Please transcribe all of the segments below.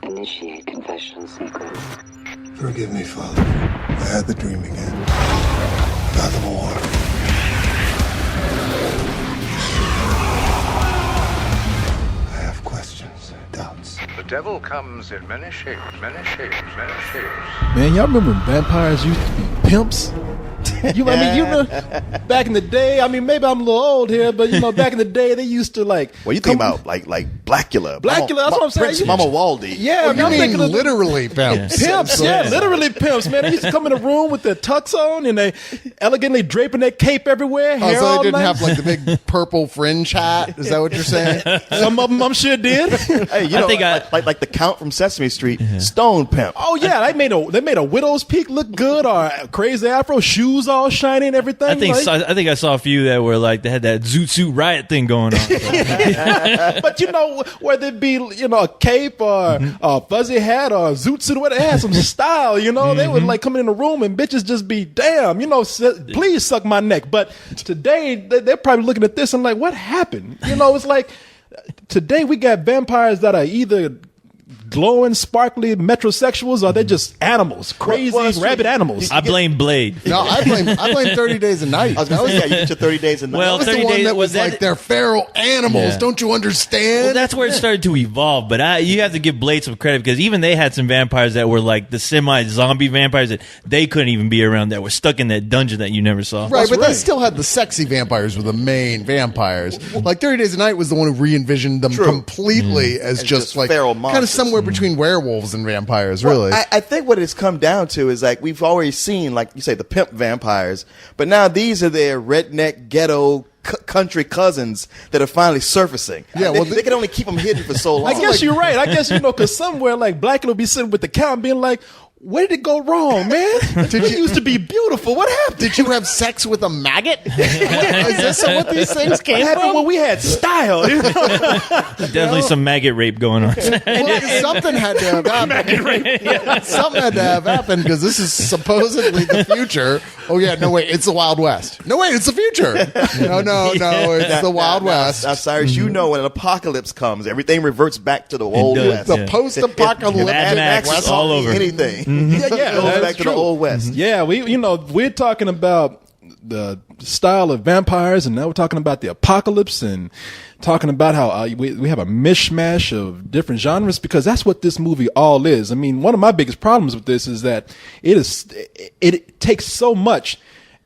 Initiate confession sequence. Forgive me, Father. I had the dream again. About the war. I have questions, doubts. The devil comes in many shapes, many shapes, many shapes. Man, y'all remember when vampires used to be pimps? You know, back in the day. I mean, maybe I'm a little old here, but back in the day, they used to like. Well, you think about like Blackula. Blackula, that's what I'm saying. Prince Mama Waldy. Yeah, you mean literally pimps? Pimps, literally pimps, man. They used to come in the room with their tux on and they elegantly draping their cape everywhere. Oh, hair so all they didn't nice. have like the big purple fringe hat? Is that what you're saying? Some of them, I'm sure, did. Hey, like the Count from Sesame Street, Stone Pimp. Oh yeah, they made a widow's peak look good, or a crazy afro, shoes all shiny and everything. I think I saw a few that were like they had that Zoot Suit Riot thing going on. But whether it be a cape or a fuzzy hat or a zoot suit, whatever, it had some style. They would like come in the room and bitches just be damn. Please suck my neck. But today they're probably looking at this and like, what happened? It's like today we got vampires that are either glowing, sparkly metrosexuals, or they're just animals, crazy rabid animals. I blame Blade. No, I blame 30 Days a Night. I was going to say, you get your 30 days a night. Well, That was 30 the one days that was like they're feral animals. Yeah. Don't you understand? Well, that's where it started to evolve. But you have to give Blade some credit because even they had some vampires that were like the semi-zombie vampires that they couldn't even be around, that were stuck in that dungeon that you never saw. Right, but right. they still had the sexy vampires were the main vampires. Like 30 Days a Night was the one who re-envisioned them completely as just like feral kind of monsters. somewhere between werewolves and vampires, really. Well, I think what it's come down to is like we've already seen, like you say, the pimp vampires, but now these are their redneck ghetto country cousins that are finally surfacing. Yeah, well, they can only keep them hidden for so long. I guess you're right. I guess because somewhere like Blackula will be sitting with the count being like, where did it go wrong, man? It used to be beautiful. What happened? Did you have sex with a maggot? Is this what these things What came happened from? when we had style? Definitely some maggot rape going on. Well, something had to have happened. Something had to have happened because this is supposedly the future. Oh yeah, no wait, it's the Wild West. No wait, it's the future. No, it's the Wild West. Now, Cyrus, when an apocalypse comes, everything reverts back to the old does, West. The post-apocalyptic Mad Max West. all over. Anything. Yeah, It goes that's back to true. the old West. Yeah, we're talking about the style of vampires, and now we're talking about the apocalypse, and talking about how we have a mishmash of different genres, because that's what this movie all is. I mean, one of my biggest problems with this is that it takes so much,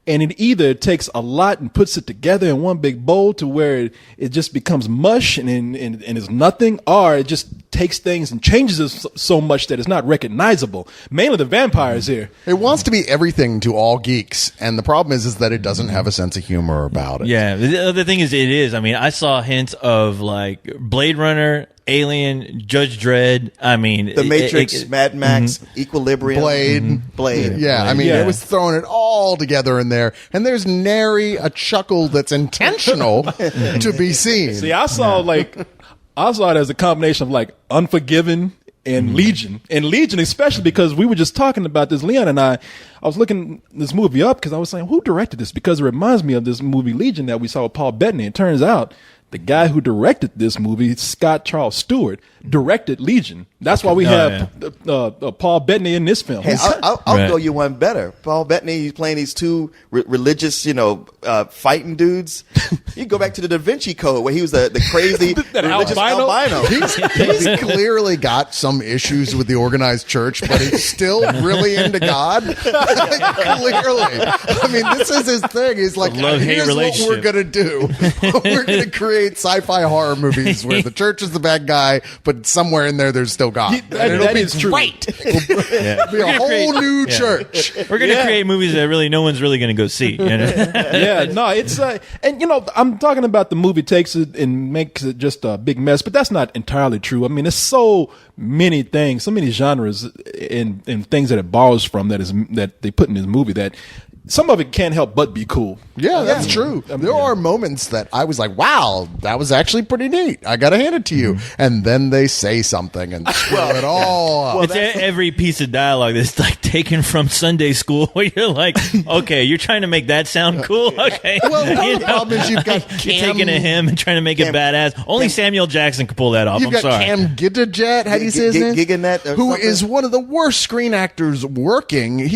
and it either takes a lot and puts it together in one big bowl to where it just becomes mush and is nothing, or it just takes things and changes it so much that it's not recognizable. Mainly the vampires here. It wants to be everything to all geeks, and the problem is that it doesn't have a sense of humor about it. Yeah, the other thing is it is. I mean, I saw hints of like Blade Runner, Alien, Judge Dredd. I mean, The Matrix, Mad Max, Equilibrium, Blade. Yeah, I mean, Yeah. it was throwing it all together in there, and there's nary a chuckle that's intentional to be seen. See, I saw it as a combination of like Unforgiven and Legion. And Legion, especially because we were just talking about this, Leon and I was looking this movie up because I was saying, who directed this? Because it reminds me of this movie Legion that we saw with Paul Bettany. It turns out the guy who directed this movie, Scott Charles Stewart, directed Legion. That's why we have Paul Bettany in this film. Hey, I'll Right. go you one better. Paul Bettany, he's playing these two religious, fighting dudes. You go back to the Da Vinci Code where he was the crazy religious albino. He's clearly got some issues with the organized church, but he's still really into God. Clearly. I mean, this is his thing. He's like, Love-hate here's what relationship. we're going to do. We're going to create sci-fi horror movies where the church is the bad guy, but somewhere in there's still God. That is true. Great. It'll be a whole new church. We're going to create movies that really no one's really going to go see. You know? Yeah, no, it's I'm talking about the movie takes it and makes it just a big mess, but that's not entirely true. I mean, there's so many things, so many genres and things that it borrows from that they put in this movie that some of it can't help but be cool. Yeah, that's true. There are moments that I was like, wow, that was actually pretty neat. I got to hand it to you. And then they say something and screw it all up. It's every piece of dialogue that's like taken from Sunday school where you're like, okay, you're trying to make that sound cool? Okay. Well, the problem is you've got you're Cam, taking a hymn and trying to make it badass. Only Samuel Jackson could pull that off. you've I'm got sorry. Cam Gigajet, how do you say his name? Giganet or who something? is one of the worst screen actors working.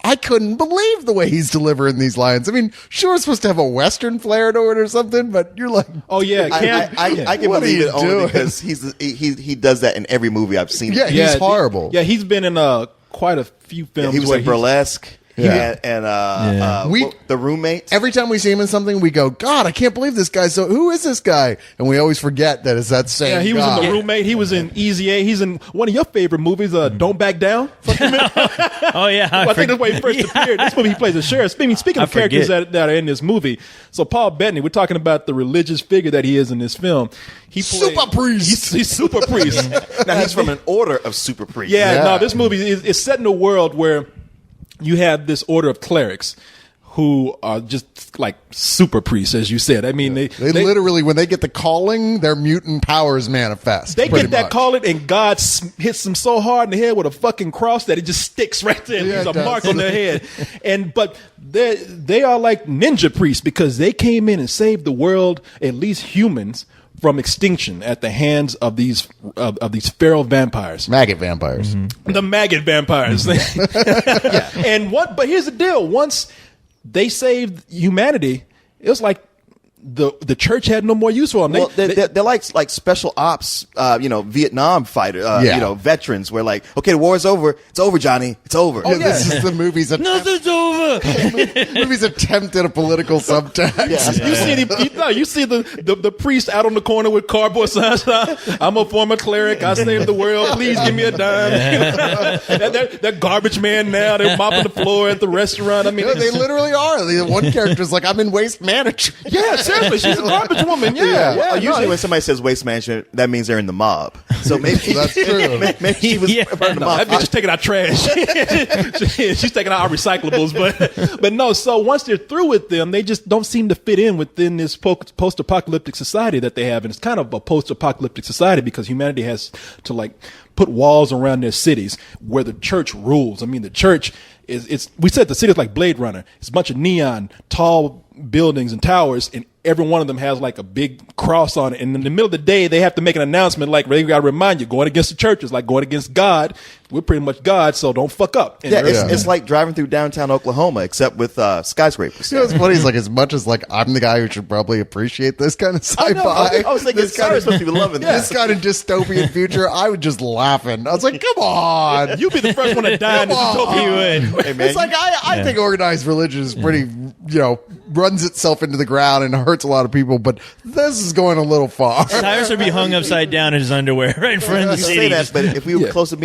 I couldn't believe the way he's delivering these lines. I mean, sure, it's supposed to have a Western flair to it or something, but you're like, Oh yeah, I can What are believe you it only doing? because he does that in every movie I've seen. yeah, he's horrible. Yeah, he's been in quite a few films. He was where in Burlesque. Yeah. And We- The Roommates. Every time we see him in something, we go, God, I can't believe this guy. So who is this guy? And we always forget that it's that same Yeah, he was guy. in The Roommate. He was in Easy A. He's in one of your favorite movies, Don't Back Down. Oh, yeah. I think that's where he first appeared. This movie, he plays a sheriff. Speaking of characters forget. that are in this movie, so Paul Bettany, we're talking about the religious figure that he is in this film. He played, Super priest. He's super priest. Now he's from an order of super priests. Yeah, Yeah. no, this movie is set in a world where you have this order of clerics who are just like super priests, as you said. I mean, They literally, when they get the calling, their mutant powers manifest. They pretty get that much. calling, and God hits them so hard in the head with a fucking cross that it just sticks right there. Yeah, There's it a does. mark on their head. But they are like ninja priests because they came in and saved the world, at least humans, from extinction at the hands of these feral vampires. Maggot vampires. The maggot vampires. But here's the deal. Once they saved humanity, it was like the church had no more use for them. Well, they're like special ops, Vietnam fighter, veterans. Where like, okay, the war's over. It's over, Johnny. It's over. Yeah, this is the movie's Nothing's over. movie's attempt at a political subtext. You see the priest out on the corner with cardboard signs. I'm a former cleric. I saved the world. Please give me a dime. They're garbage man now. They're mopping the floor at the restaurant. I mean, Yeah, they literally are. The one character's like, I'm in waste management. yeah, seriously, she's a garbage woman. Yeah. Yeah, Well, usually when somebody says waste management, that means they're in the mob. So maybe That's true. maybe she was Yeah. part of the No, mob. that bitch is taking out trash. She's taking out our recyclables, but no. So once they're through with them, they just don't seem to fit in within this post-apocalyptic society that they have, and it's kind of a post-apocalyptic society because humanity has to like put walls around their cities where the church rules. I mean, the church is. We said the city is like Blade Runner. It's a bunch of neon, tall buildings and towers, and every one of them has like a big cross on it. And in the middle of the day, they have to make an announcement like, we got to remind you, going against the church is like going against God. We're pretty much God, so don't fuck up. And Yeah, there's- it's like driving through downtown Oklahoma, except with skyscrapers. You know what's funny is like as much as like I'm the guy who should probably appreciate this kind of I sci-fi. know. I was thinking, this kind Cyrus must be loving this this. kind of dystopian future. I was just laughing. I was like, come on. You'll be the first one to die in this Come on. utopia. You would. Hey, man, It's like I think organized religion is pretty, runs itself into the ground and hurts a lot of people, but this is going a little far. Cyrus would be hung upside down in his underwear right in front of the you city. say that, but if we were close to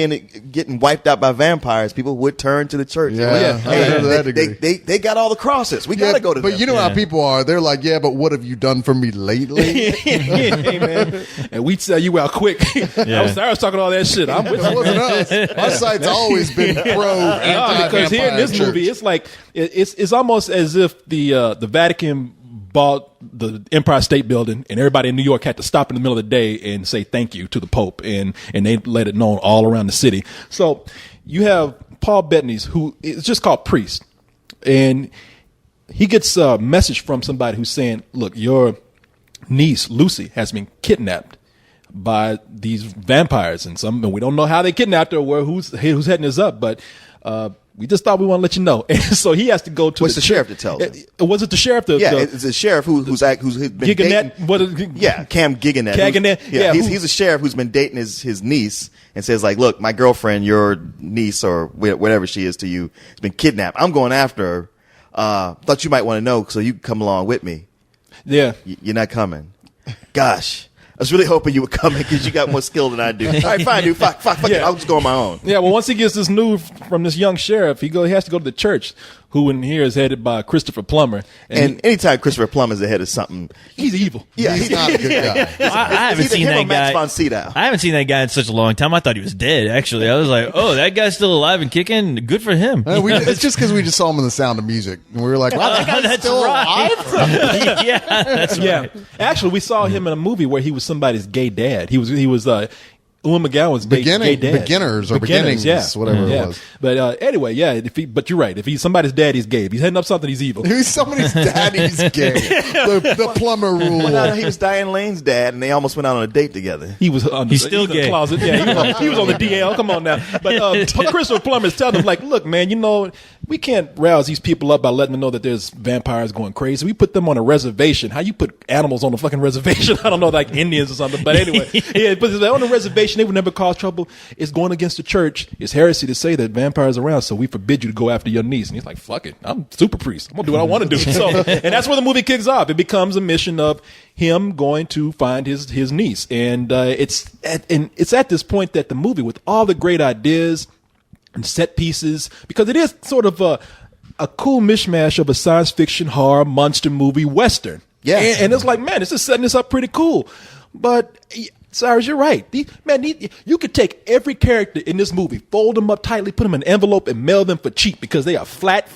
getting wiped out by vampires, people would turn to the church. Yeah, Hey, I heard that degree. they got all the crosses. We Yeah, gotta go to but them. you know how people are. They're like, yeah, but what have you done for me lately? Hey, man. And we sell you out quick. I was talking all that shit. I'm with That you. wasn't us. Our site's always been pro No, because here in this church. movie, it's like it's almost as if the Vatican bought the Empire State Building, and everybody in New York had to stop in the middle of the day and say thank you to the Pope, and they let it known all around the city. So you have Paul Bettany's, who is just called priest, and he gets a message from somebody who's saying, "Look, your niece Lucy has been kidnapped by these vampires, and we don't know how they kidnapped her or who's heading this up, but we just thought we want to let you know." And so he has to go to Well, it's the sheriff that tells him. Was it the sheriff? It's a sheriff who's been Giganet? dating. Cam Giganet. Giganet, yeah, He's a sheriff who's been dating his niece and says like, look, my girlfriend, your niece or whatever she is to you, has been kidnapped. I'm going after her. Thought you might want to know, so you can come along with me. Yeah. You're not coming. Gosh. I was really hoping you were coming because you got more skill than I do. All right, fine, dude. Fuck it. I'll just go on my own. Yeah, well, once he gets this news from this young sheriff, he has to go to the church. who in here is headed by Christopher Plummer. And anytime Christopher Plummer's the head of something, he's evil. yeah, He's not a good guy. I haven't It's seen either that him or Max guy. von Sydow. I haven't seen that guy in such a long time. I thought he was dead. Actually, I was like, "Oh, that guy's still alive and kicking. Good for him." It's just because we just saw him in The Sound of Music, and we were like, "Wow, that guy's That's still right. alive." Yeah, that's Yeah. right. Actually, we saw him in a movie where he was somebody's gay dad. He was Ewan McGowan's gay dad. Beginners, whatever it was. But anyway, yeah. But you're right. If he's somebody's dad, he's gay. If he's heading up something, he's evil. He's somebody's daddy's gay. The plumber rule. No, he was Diane Lane's dad, and they almost went out on a date together. He was He's still in the gay. closet. Yeah, he was on the DL. Come on now. But Christopher Plummer is telling him, like, look, man, we can't rouse these people up by letting them know that there's vampires going crazy. We put them on a reservation. How you put animals on a fucking reservation? I don't know, like Indians or something. But anyway, yeah, but on a reservation, they would never cause trouble. It's going against the church. It's heresy to say that vampires are around, so we forbid you to go after your niece. And he's like, fuck it. I'm super priest. I'm going to do what I want to do. So, and that's where the movie kicks off. It becomes a mission of him going to find his niece. And it's at this point that the movie, with all the great ideas and set pieces, because it is sort of a cool mishmash of a science fiction horror monster movie western. Yeah. And it's like, man, this is setting this up pretty cool. But Cyrus, you're right. You could take every character in this movie, fold them up tightly, put them in an envelope, and mail them for cheap because they are flat.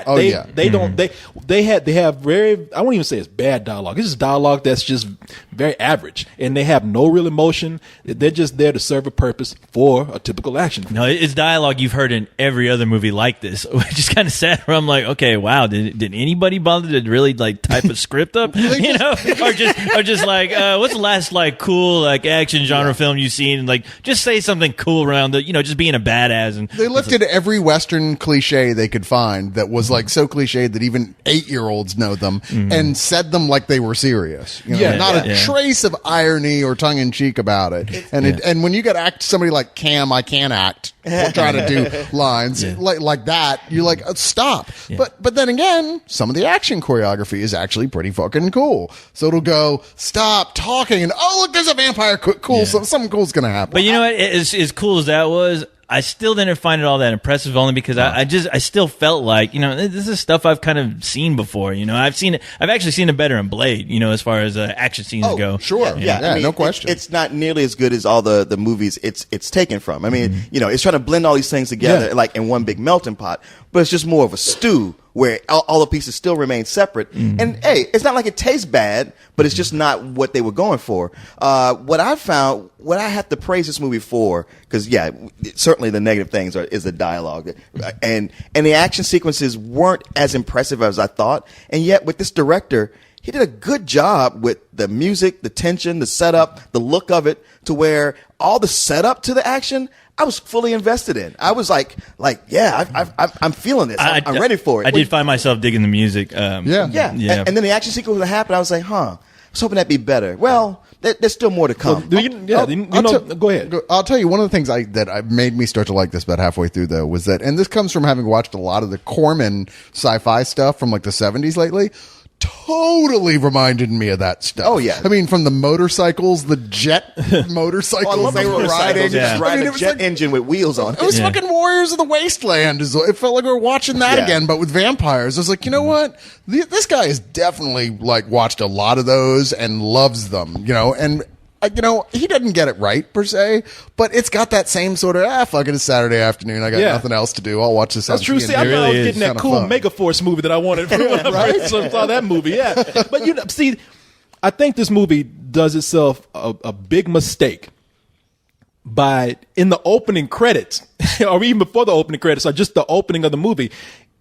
Oh, yeah. They don't. They have very. I won't even say it's bad dialogue. It's just dialogue that's just very average, and they have no real emotion. They're just there to serve a purpose for a typical action. No, it's dialogue you've heard in every other movie like this, which is kind of sad. Where I'm like, okay, wow, did anybody bother to really like type a script up, or just like, what's the last like cool like action genre film you've seen? And like, just say something cool around the, just being a badass. And They lifted every Western cliche they could find that was like so cliched that even 8-year-olds know them and said them like they were serious. Not a trace of irony or tongue in cheek about it. And when you got somebody like Cam, I can't act, trying to do lines like that, you're like, stop. Yeah. But then again, some of the action choreography is actually pretty fucking cool. So it'll go, stop talking, and oh look, there's a vampire. Cool, something cool's gonna happen. But you know what? As cool as that was, I still didn't find it all that impressive, only because I still felt like, this is stuff I've kind of seen before. I've actually seen it better in Blade, as far as action scenes go. Sure. Yeah, I mean, no question. It's not nearly as good as all the movies it's taken from. I mean, it's trying to blend all these things together like in one big melting pot, but it's just more of a stew where all the pieces still remain separate. And hey, it's not like it tastes bad, but it's just not what they were going for. What I have to praise this movie for, because certainly the negative things is the dialogue, and the action sequences weren't as impressive as I thought. And yet with this director, he did a good job with the music, the tension, the setup, the look of it, to where all the setup to the action I was fully invested in. I was like, I'm feeling this. I'm ready for it. I did find myself digging the music. And then the action sequence that happened, I was like, I was hoping that'd be better. Well, there's still more to come. Go ahead. I'll tell you, one of the things that made me start to like this about halfway through, though, was that, and this comes from having watched a lot of the Corman sci-fi stuff from like the 70s lately, totally reminded me of that stuff. Oh, yeah. I mean, from the motorcycles, the jet motorcycles they were riding. Just riding it a was jet like, engine with wheels on it. it was fucking Warriors of the Wasteland. It felt like we were watching that again, but with vampires. I was like, you know what? This guy has definitely like watched a lot of those and loves them, and he doesn't get it right per se, but it's got that same sort of fuck it, it's Saturday afternoon. I got nothing else to do. I'll watch this. That's true. See, I thought I was getting that cool Megaforce movie that I wanted when I first saw that movie. Yeah, but see, I think this movie does itself a big mistake by in the opening credits, or even before the opening credits, or just the opening of the movie.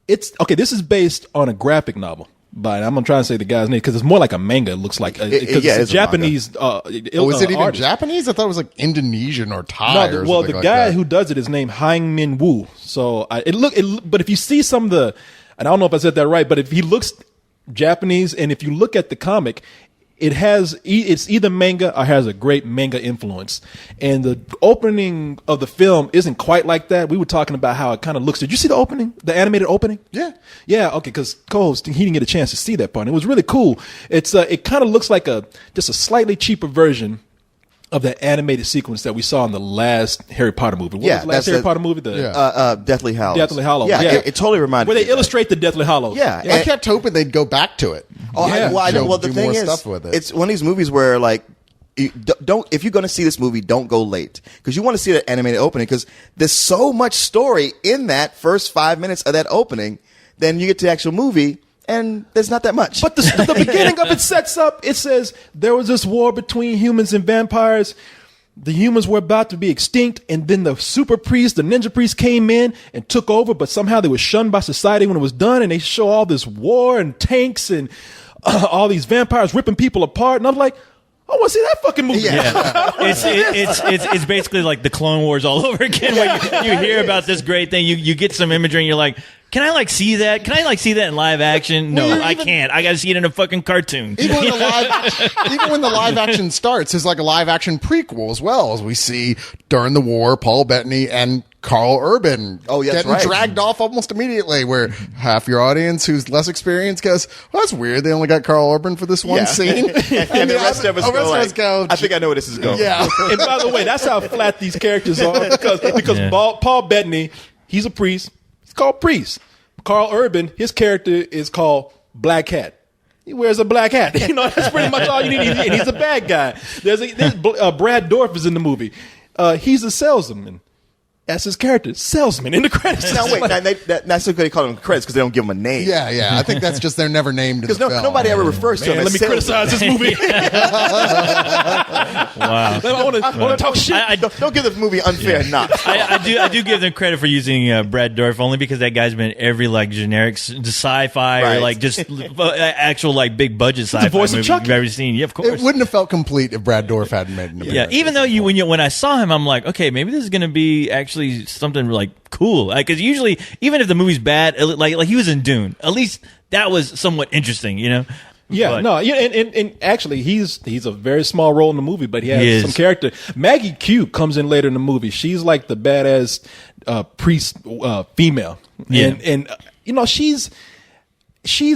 It's okay. This is based on a graphic novel. But I'm gonna try and say the guy's name because it's more like a manga. It looks like because it's a Japanese. Was it even artist. Japanese? I thought it was like Indonesian or Thai. No, or well, something the like guy that. who does it is named Hang Min Woo. So but if you see some of the, and I don't know if I said that right, but if he looks Japanese, and if you look at the comic, it's either manga or has a great manga influence. And the opening of the film isn't quite like that. We were talking about how it kind of looks. Did you see the opening, the animated opening? Yeah. Okay. Because Cole, he didn't get a chance to see that part. It was really cool. It kind of looks like just a slightly cheaper version of that animated sequence that we saw in the last Harry Potter movie. What was the last Harry Potter movie? Deathly Hallows. Deathly Hallows. Yeah, it totally reminded where me they of that. illustrate the Deathly Hallows. Yeah, I kept hoping they'd go back to it. Oh, Yeah. I know. Well, the Do thing more is, stuff with it. it's one of these movies where like, don't if you're going to see this movie, don't go late because you want to see that animated opening because there's so much story in that first 5 minutes of that opening. Then you get to the actual movie. And there's not that much. But the beginning of it sets up, it says there was this war between humans and vampires. The humans were about to be extinct, and then the super priest, the ninja priest came in and took over, but somehow they were shunned by society when it was done, and they show all this war and tanks and all these vampires ripping people apart. And I'm like, I want to see that fucking movie. Yeah. It's basically like the Clone Wars all over again where you hear about this great thing. You get some imagery and you're like, can I like see that? Can I like see that in live action? No, I can't. I got to see it in a fucking cartoon. Even when the live action starts, it's like a live action prequel as well, as we see during the war, Paul Bettany and Carl Urban getting dragged off almost immediately, where half your audience who's less experienced goes, well, that's weird. They only got Carl Urban for this one scene. and the rest of us go, I think I know where this is going. Yeah. And by the way, that's how flat these characters are because Paul Bettany, he's a priest. He's called Priest. Carl Urban, his character is called Black Hat. He wears a black hat. You know, that's pretty much all you need. And he's a bad guy. Brad Dourif is in the movie. He's a salesman. That's his character, salesman, in the credits. Now, wait, that's what they call him credits because they don't give him a name. Yeah. I think that's just they're never named in the film. Nobody ever refers to him as let me criticize this movie. Wow. I want to talk shit. Don't give the movie unfair knocks. I do give them credit for using Brad Dourif only because that guy's been in every like generic sci-fi or like just actual like big budget sci-fi voice of movie Chucky. you've ever seen. Yeah, of course. It wouldn't have felt complete if Brad Dourif hadn't made an appearance. Yeah, even though when I saw him, I'm like, okay, maybe this is going to be actually something like cool. Because usually, even if the movie's bad, like he was in Dune, at least that was somewhat interesting, you know. Yeah, and actually, he's a very small role in the movie, but he has some character. Maggie Q comes in later in the movie. She's like the badass priest female, and you know she's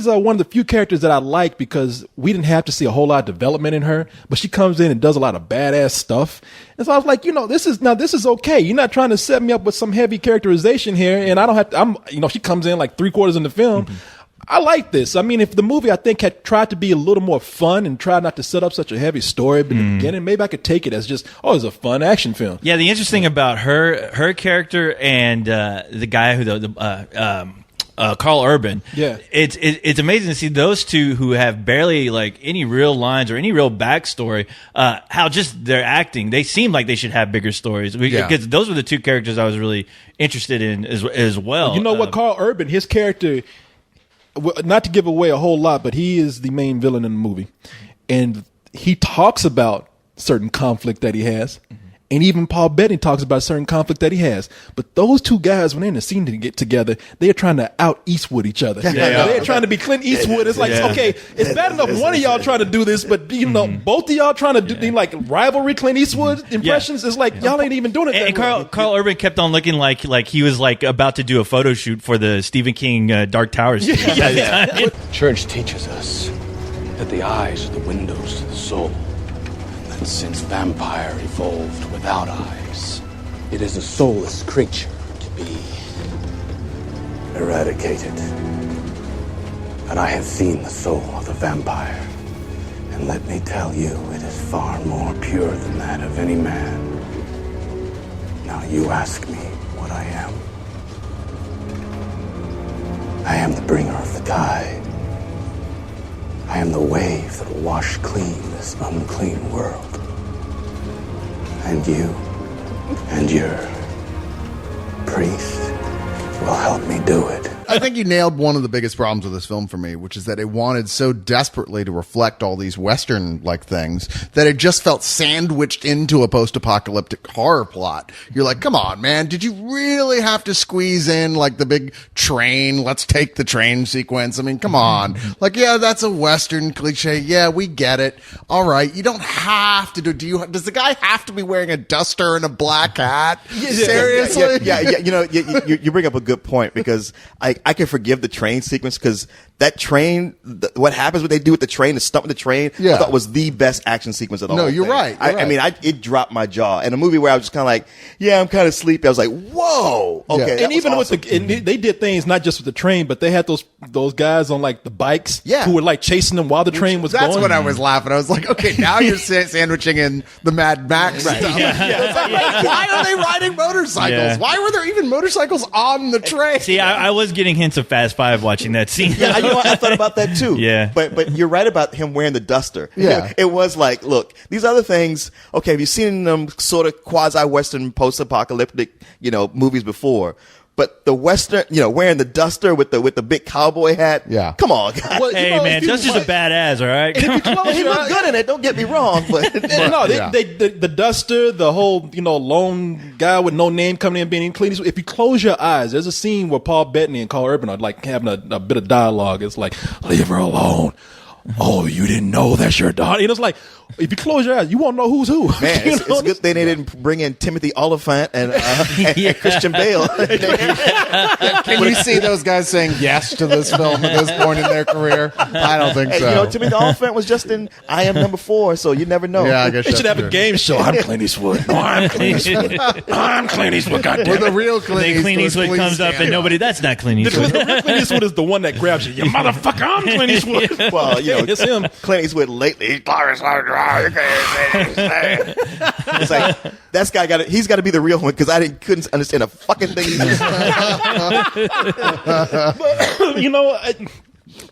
one of the few characters that I like because we didn't have to see a whole lot of development in her, but she comes in and does a lot of badass stuff. And so I was like, you know, this is okay. You're not trying to set me up with some heavy characterization here, and I don't have to. She comes in like 3/4 in the film. Mm-hmm. I like this. I mean, if the movie I think had tried to be a little more fun and tried not to set up such a heavy story in the beginning, maybe I could take it as just it's a fun action film. Yeah, the interesting about her character and the guy who Carl Urban. Yeah, it's amazing to see those two who have barely like any real lines or any real backstory. How just their acting, they seem like they should have bigger stories because those were the two characters I was really interested in as well. You know what, Carl Urban, his character, not to give away a whole lot, but he is the main villain in the movie, and he talks about certain conflict that he has. And even Paul Bettany talks about a certain conflict that he has. But those two guys, when they're in the scene to get together, they're trying to out Eastwood each other. They're trying to be Clint Eastwood. It's like, okay, it's bad enough one of y'all trying to do this, but both of y'all trying to do like rivalry Clint Eastwood impressions. It's like y'all ain't even doing it. And Carl Urban kept on looking like he was like about to do a photo shoot for the Stephen King Dark Tower series. Church teaches us that the eyes are the windows to the soul. And since vampire evolved without eyes, it is a soulless creature to be eradicated. And I have seen the soul of the vampire. And let me tell you, it is far more pure than that of any man. Now you ask me what I am. I am the bringer of the tide. I am the wave that will wash clean this unclean world. And you and your priest will help me do it. I think you nailed one of the biggest problems with this film for me, which is that it wanted so desperately to reflect all these Western-like things that it just felt sandwiched into a post-apocalyptic horror plot. You're like, come on, man, did you really have to squeeze in like the big train, let's take the train sequence? I mean, come on. Like, yeah, that's a Western cliche. Yeah, we get it. All right, you don't have to does the guy have to be wearing a duster and a black hat? Seriously? Yeah. You know, you bring up a good point because I can forgive the train sequence because that train, what happens, what they do with the train, the stunt with the train, Yeah. I thought was the best action sequence of the whole thing. you're right. I mean, it dropped my jaw. In a movie where I was just kind of like, yeah, I'm kind of sleepy. I was like, whoa. Okay. Yeah. that And was even awesome. with and they did things not just with the train, but they had those guys on like the bikes Yeah. who were like chasing them while the train was That's going. when I was laughing. I was like, okay, now you're sandwiching in the Mad Max stuff. It's like, why are they riding motorcycles? Yeah. Why were there even motorcycles on the train? See, I was getting hints of Fast Five watching that scene. Yeah, you know what? I thought about that too. Yeah. But you're right about him wearing the duster. Yeah. It was like, look, these other things, okay, have you seen them sort of quasi-Western post-apocalyptic, movies before? But the Western, wearing the duster with the big cowboy hat. Yeah. Come on, guys. Well, Hey, man, Duster's a badass, all right? He looked good in it. Don't get me wrong, but No, Yeah. the duster, the whole lone guy with no name coming in being Clint Eastwood. If you close your eyes, there's a scene where Paul Bettany and Carl Urban are like having a bit of dialogue. It's like, leave her alone. Oh, you didn't know that's your daughter. And it's like, if you close your eyes, you won't know who's who. man, You it's know? a good thing they didn't bring in Timothy Oliphant and Christian Bale. Can you see those guys saying yes to this film at this point in their career? I don't think Hey, so. Timothy Oliphant was just in I Am Number 4, so you never know. Yeah, I guess They should that's have a true. game show. I'm Clint Eastwood. No, I'm Clint Eastwood. I'm Clint Eastwood. Where Goddamn the it. real Clint Then Clint Eastwood please comes up stand and nobody, that's not Clint The Eastwood. real Clint Eastwood is the one that grabs you. You motherfucker, I'm Clint Eastwood. Well, it's him. Clint Eastwood lately. It's like that guy he's got to be the real one because couldn't understand a fucking thing. He just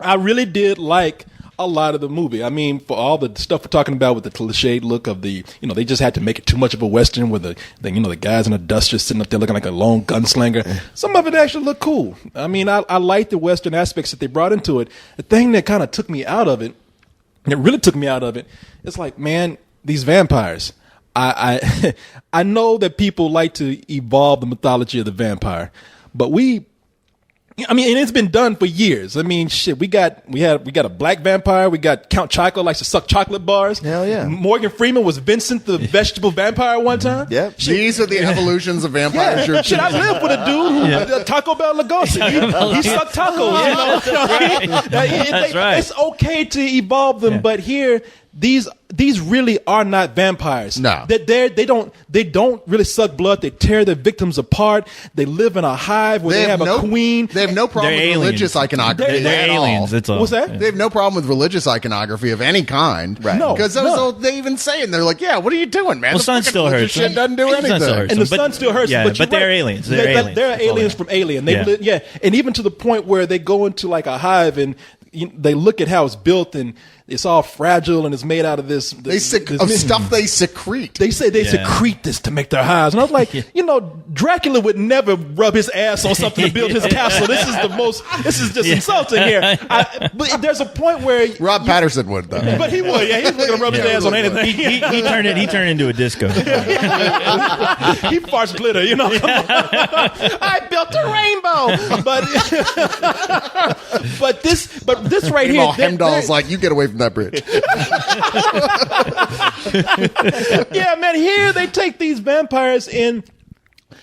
I really did like a lot of the movie. I mean, for all the stuff we're talking about with the cliched look of the, they just had to make it too much of a Western with the guys in a duster sitting up there looking like a lone gunslinger. Some of it actually looked cool. I mean, I like the Western aspects that they brought into it. The thing that kind of took me out of it, it really took me out of it, it's like, man, these vampires. I know that people like to evolve the mythology of the vampire, but and it's been done for years. I mean, shit, we got a black vampire. We got Count Chocula likes to suck chocolate bars. Hell yeah. Morgan Freeman was Vincent the vegetable vampire one time. Yep. These are the evolutions of vampires. Yeah. Shit, I lived with a dude who Taco Bell Lugosi. He sucked tacos. That's right. It's okay to evolve them, but here these really are not vampires. No. They don't really suck blood. They tear their victims apart. They live in a hive where they have a queen. They have no problem They're with aliens. religious iconography. They're at aliens. all. That's all. What's that? They have no problem with religious iconography of any kind. Right. No, Because none. they even say it. They're like, yeah, what are you doing, man? Well, The sun fucking still religious hurts. shit doesn't do Sun still anything. hurts. And the But- sun still hurts. yeah, but, but you're they're right. aliens. They're aliens. They're That's all aliens they are. from Alien. Yeah. And even to the point where they go into like a hive and they look at how it's built and it's all fragile and it's made out of this. Stuff they secrete. They say they secrete this to make their hives. And I was like, Dracula would never rub his ass on something to build his castle. This is just insulting here. But there's a point where Rob Patterson would, though. But he would, yeah. He's not gonna rub his ass on anything. He turned into a disco. He farts glitter, I built a rainbow, but this right here, Hemdahl's like, you get away from that bridge. yeah, man. Here they take these vampires in.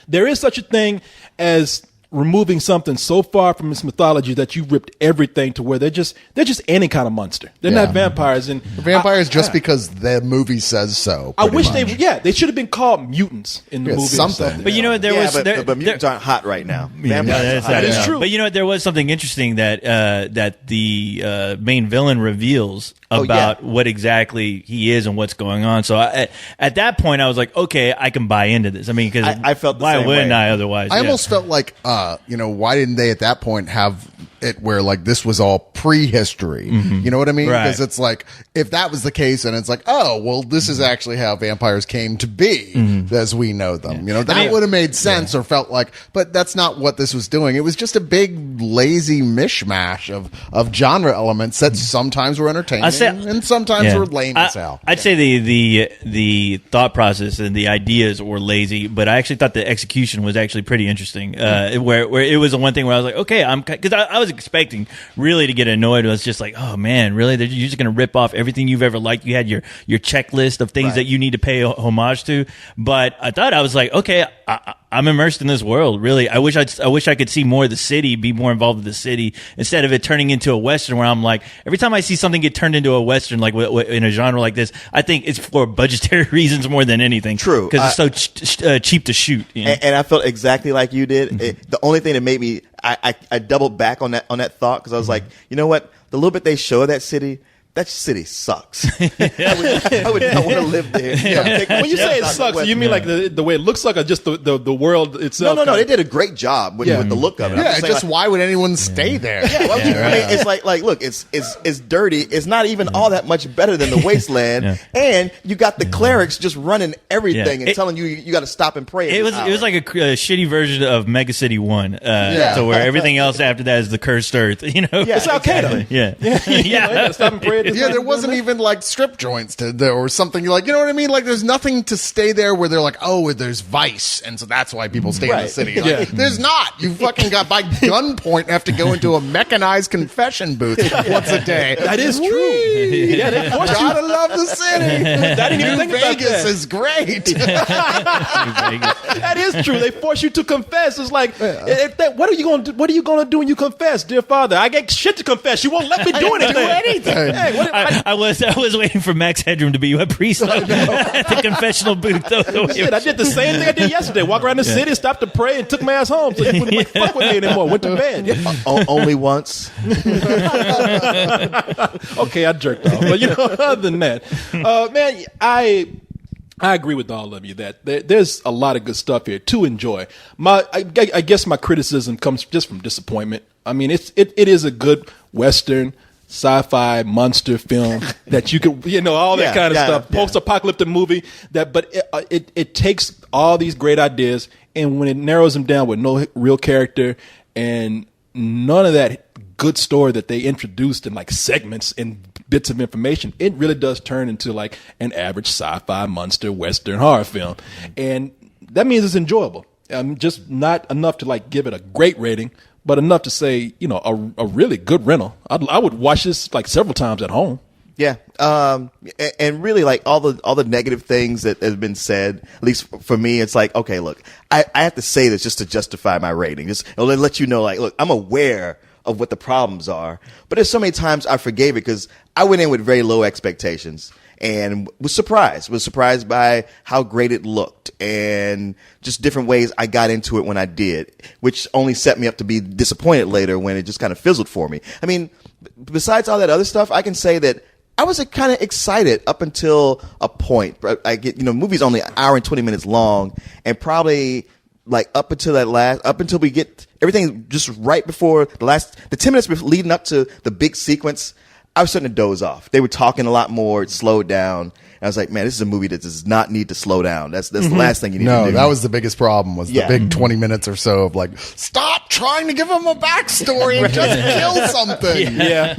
There is such a thing as removing something so far from its mythology that you ripped everything to where they're just any kind of monster. They're Yeah. not vampires. And Vampires just because the movie says so. I pretty wish much. they should have been called mutants in the Yeah, movie. or something. But you know what? There was but mutants aren't hot right now. Yeah, Vampires are that's hot. right. is true. But you know what? There was something interesting that the main villain reveals about what exactly he is and what's going on. So at that point, I was like, okay, I can buy into this. I mean, because I felt the why same wouldn't way. I otherwise? I Yeah. almost felt like, why didn't they at that point have it where like this was all prehistory? You know what I mean? Right. Because it's like, if that was the case and it's like, oh, well, this is actually how vampires came to be as we know them. That would have made sense or felt like, but that's not what this was doing. It was just a big lazy mishmash of genre elements that sometimes were entertaining and sometimes were lame as hell. I'd say the thought process and the ideas were lazy, but I actually thought the execution was actually pretty interesting. Where it was the one thing where I was like, okay, because I was expecting really to get annoyed. I was just like, oh man, really? You're just going to rip off everything you've ever liked. You had your checklist of things that you need to pay homage to. But I was like, okay, I'm immersed in this world. Really, I wish I could see more of the city, be more involved with the city, instead of it turning into a Western where I'm like, every time I see something get turned into a Western, like in a genre like this, I think it's for budgetary reasons more than anything. True. Because it's so cheap to shoot. You know? And I felt exactly like you did. The only thing that made me, I doubled back on that thought, because I was like, you know what? The little bit they show of that city sucks. I would not want to live there. Yeah. When you say it sucks, you mean like the way it looks like, or just the world itself? No. They did a great job with the look of it. Yeah, just why would anyone stay there? Yeah, I mean, it's like look, it's dirty. It's not even all that much better than the wasteland, and you got the clerics just running everything and telling you got to stop and pray. It was like a shitty version of Mega City 1, so where everything else after that is the cursed earth. You know, it's Al Qaeda. Yeah. Stop and pray. Yeah, there wasn't even like strip joints or something like, you know what I mean? Like, there's nothing to stay there where they're like, oh, there's vice, and so that's why people stay in the city. Like, there's not. You fucking got by gunpoint have to go into a mechanized confession booth once a day. That is true. Yeah, they force you. Gotta love the city. I didn't even think about Vegas that. is great. That is true. They force you to confess. It's like, what are you going to do? What are you going to do when you confess, dear Father? I got shit to confess. You won't let me do anything. Hey, I was waiting for Max Headroom to be a priest at the confessional booth. Shit, I did the same thing I did yesterday. Walk around the city, stopped to pray, and took my ass home. So you wouldn't fuck with me anymore. Went to bed. Only once. Okay, I jerked off. But other than that, man, I agree with all of you that there's a lot of good stuff here to enjoy. I guess my criticism comes just from disappointment. I mean, it is a good Western sci-fi monster film that you could, all that kind of stuff. Post-apocalyptic movie but it takes all these great ideas, and when it narrows them down with no real character and none of that good story that they introduced in like segments and bits of information, it really does turn into like an average sci-fi monster Western horror film, and that means it's enjoyable. Just not enough to like give it a great rating, but enough to say, a really good rental. I would watch this like several times at home. Yeah. And really, like all the negative things that have been said, at least for me, it's like, okay, look, I have to say this just to justify my rating. Just let you know, like, look, I'm aware of what the problems are, but there's so many times I forgave it because I went in with very low expectations and was surprised by how great it looked and just different ways I got into it when I did, which only set me up to be disappointed later when it just kind of fizzled for me. I mean, besides all that other stuff, I can say that I was kind of excited up until a point. I get, movie's only an hour and 20 minutes long, and probably like up until we get everything just right before the 10 minutes leading up to the big sequence, I was starting to doze off. They were talking a lot more. It slowed down. And I was like, man, this is a movie that does not need to slow down. That's the last thing you need to do. No, that was the biggest problem, was the big 20 minutes or so of like, stop trying to give him a backstory and just kill something. Yeah.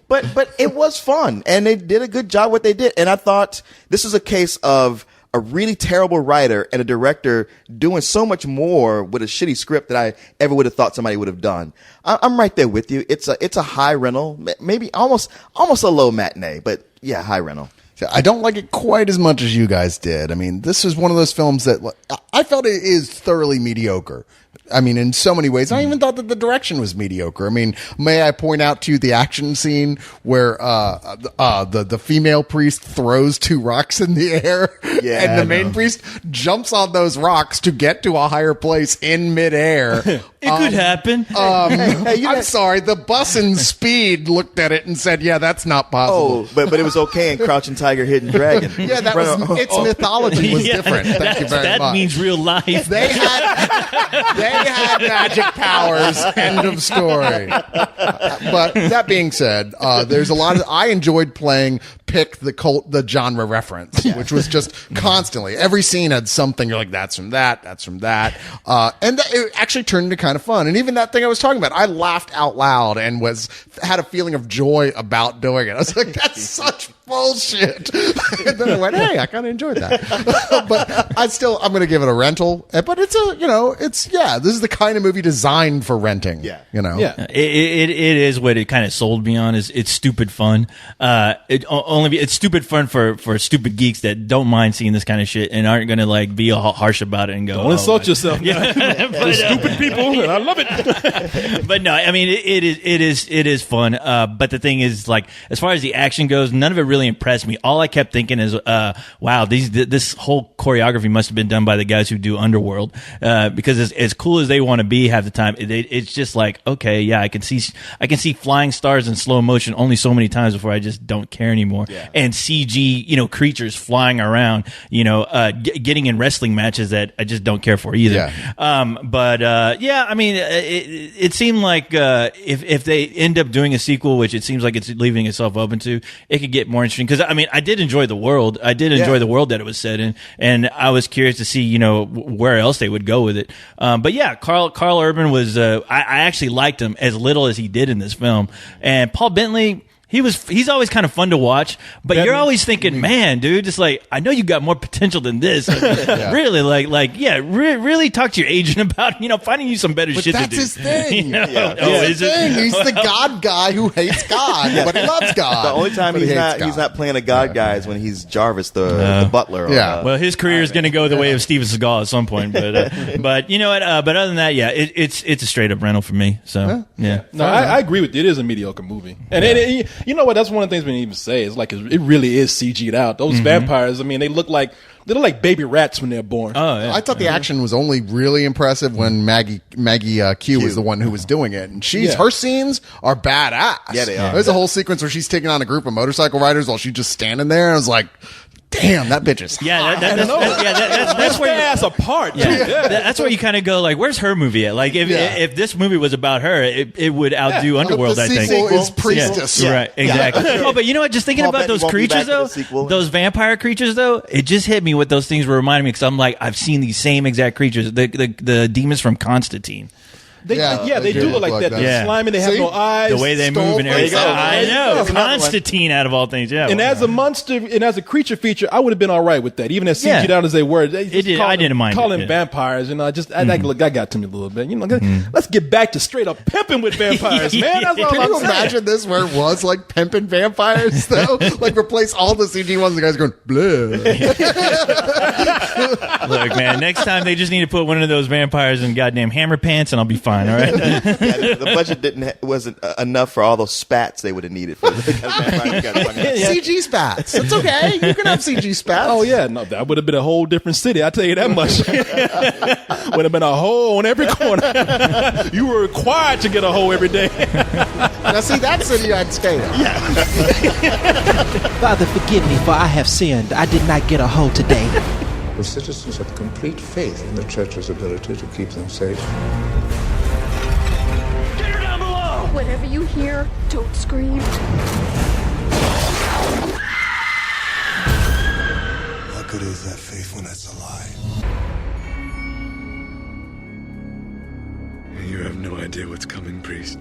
But it was fun, and they did a good job what they did. And I thought this was a case of a really terrible writer and a director doing so much more with a shitty script that I ever would have thought somebody would have done. I'm right there with you. It's a high rental, maybe almost a low matinee, but yeah, high rental. I don't like it quite as much as you guys did. I mean, this is one of those films that I felt it is thoroughly mediocre. I mean, in so many ways. I even thought that the direction was mediocre. I mean, may I point out to you the action scene where the female priest throws 2 rocks in the air, and the main priest jumps on those rocks to get to a higher place in midair. It could happen. I'm sorry. The bus in Speed looked at it and said, "Yeah, that's not possible." Oh, but it was okay in Crouching Tiger, Hidden Dragon. Yeah, that was its mythology was different. Thank you very much. That means real life. They had magic powers. End of story. But that being said, there's a lot of. I enjoyed playing pick the genre reference, which was just constantly. Every scene had something. You're like, that's from that. That's from that. It actually turned into kind of fun. And even that thing I was talking about, I laughed out loud and had a feeling of joy about doing it. I was like, that's such bullshit. And then I went, hey, I kind of enjoyed that. But I'm going to give it a rental. But it's this is the kind of movie designed for renting. Yeah. Yeah. It is what it kind of sold me on. Is it's stupid fun. It's stupid fun for stupid geeks that don't mind seeing this kind of shit and aren't going to like be all harsh about it and go, Don't insult yourself. Yeah. But, stupid people, and I love it. But no, I mean it is fun. But the thing is, like, as far as the action goes, none of it really impressed me. All I kept thinking is, wow, this whole choreography must have been done by the guys who do Underworld, because as cool as they want to be half the time, it's just like, okay, yeah, I can see flying stars in slow motion only so many times before I just don't care anymore. Yeah. And CG, creatures flying around, getting in wrestling matches that I just don't care for either. Yeah. I mean, it seemed like if they end up doing a sequel, which it seems like it's leaving itself open to, it could get more interesting. Because I mean, I did enjoy the world. I did enjoy the world that it was set in, and I was curious to see where else they would go with it. But yeah, Carl Urban was. I actually liked him as little as he did in this film, and Paul Bentley. He's always kind of fun to watch, but you're always thinking, man, dude, just like, I know you got more potential than this. Really, really talk to your agent about, finding you some better shit to do. That's his thing. Is it? He's the God guy who hates God, but he loves God. The only time he's not playing a God guy is when he's Jarvis, the butler. Well, his career is going to go the way of Steven Seagal at some point, but you know what? But other than that, yeah, it's a straight up rental for me. So yeah. No, I agree with you. It is a mediocre movie, and you know what? That's one of the things we didn't even say. Is like it really is CG'd out. Those vampires. I mean, they look like baby rats when they're born. Oh, yeah. I thought the action was only really impressive when Maggie Q was the one who was doing it, and her scenes are badass. Yeah, they are. There's a whole sequence where she's taking on a group of motorcycle riders while she's just standing there, and I was like, damn, that bitch is hot. That's where ass apart. That's where you kind of go like, where's her movie at? Like if this movie was about her, it would outdo Underworld. The I think sequel is Priestess. Yeah. Right, exactly. Oh, but you know what? Just thinking about those creatures though, those vampire creatures though, it just hit me what those things were reminding me, because I'm like, I've seen these same exact creatures, the demons from Constantine. They do look like that. They're slimy. They have no eyes. The way they move and everything. I know. Constantine, out of all things. Yeah. And as a monster and as a creature feature, I would have been all right with that. Even as CG'd out as they were. I didn't mind calling vampires. That got to me a little bit. Let's get back to straight up pimping with vampires, man. That's all Can I'm you saying. imagine this where it was like pimping vampires though? Like replace all the CG ones. The guys going blah. Look, man. Next time they just need to put one of those vampires in goddamn hammer pants, and I'll be fine. All right. The budget wasn't enough for all those spats they would have needed for the CG spats. It's okay. You can have CG spats. Oh yeah, no, that would have been a whole different city. I tell you that much. Would have been a hole on every corner. You were required to get a hole every day. Now see, that city I'd stay in. Father, forgive me, for I have sinned. I did not get a hoe today. The citizens have complete faith in the church's ability to keep them safe. Whatever you hear, don't scream. What good is that faith when it's a lie? You have no idea what's coming, priest.